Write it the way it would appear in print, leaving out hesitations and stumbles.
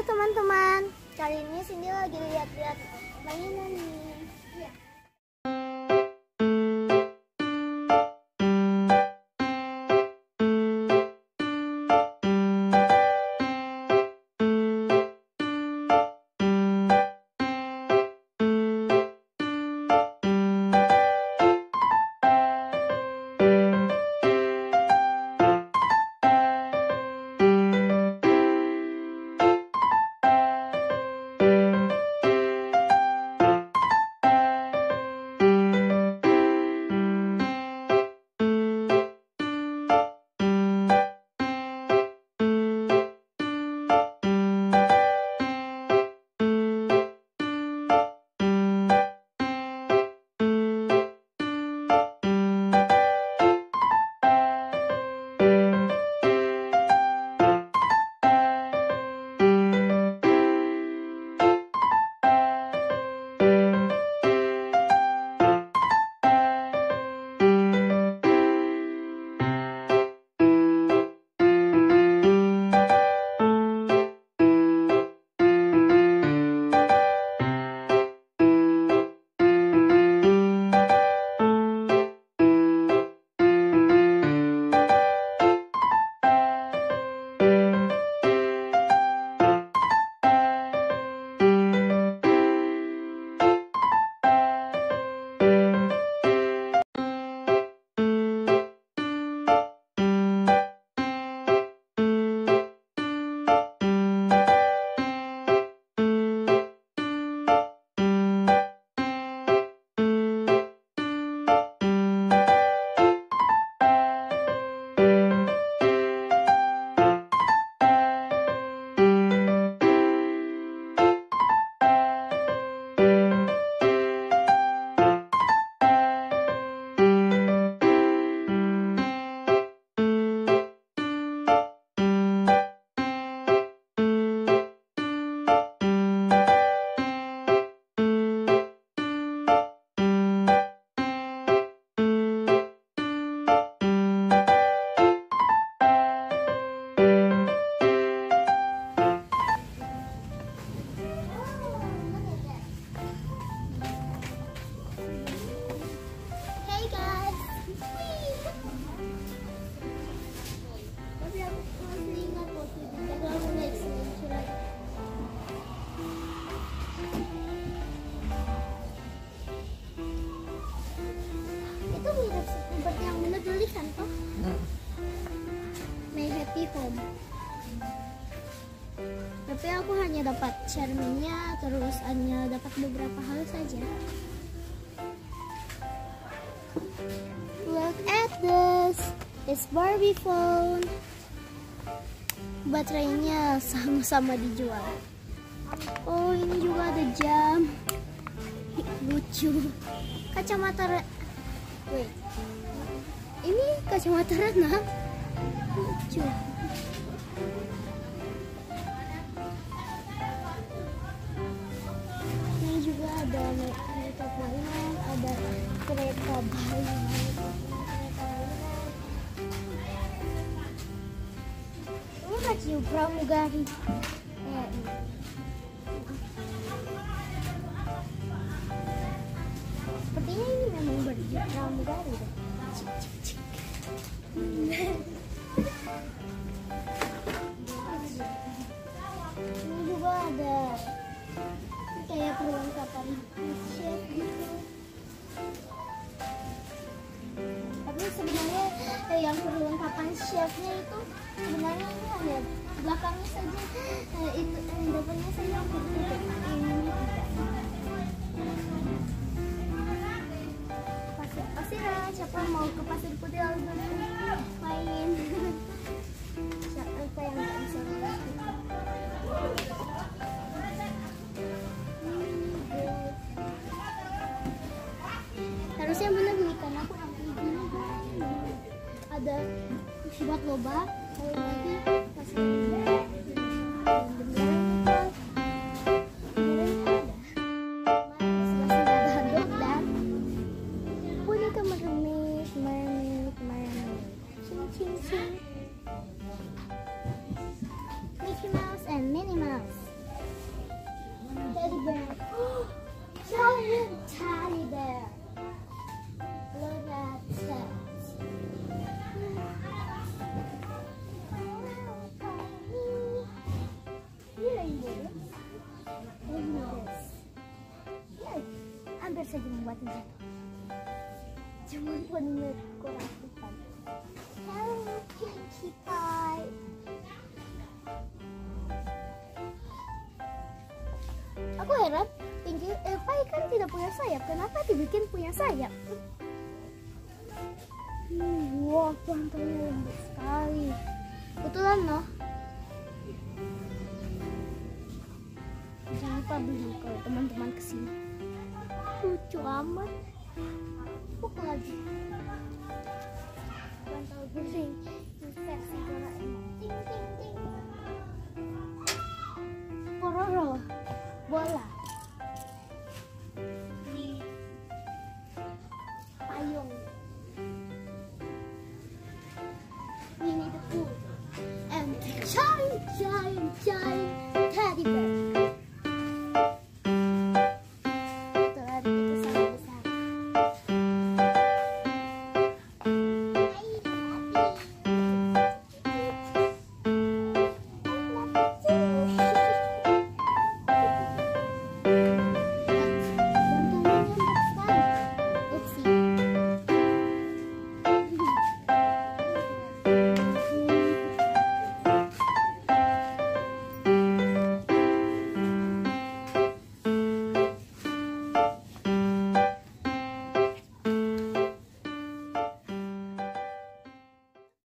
teman-teman, kali ini Cindy lagi lihat-lihat mainan nih. Seperti yang bener tulisan toh. My Happy Home. Tapi aku hanya dapat cerminnya, terus hanya dapat beberapa hal saja. Look at this, it's Barbie phone. Baterainya sama-sama dijual. Oh, ini juga ada jam. Lucu. Kacamata. Wait. Ini kacamata renang. Lucu. Ini juga ada makeup mainan, ada kereta bayi. Ini baju pramugari. Kayak ini. Sepertinya ini memang baju pramugari deh. Ini juga ada kayak perlengkapan chef gitu. Tapi sebenarnya yang perlengkapan chefnya itu sebenarnya ini hanya belakangnya saja, itu depannya saja yang tertutup. Ini tidak. Pasir, siapa mau ke Pasir Putih lalu main? Siapa yang nggak bisa main? Harusnya bener belikan aku nanti gini. Ada buat loba, lagi pasir. Mickey Mouse and Minnie Mouse. saja membuatnya jatuh. Cuma penurutku lakukan. Hello Pinkie Pie. Aku heran, Pinkie Pie kan tidak punya sayap. Kenapa dibikin punya sayap? Wah, pantatnya lembut sekali. Betulan loh. Jangan lupa beli kalau teman-teman kesini. Lucu amat. Lagi bantal guling versi Doraemon. Ting ting ting. Pororo bola payung. Winnie the Pooh and the giant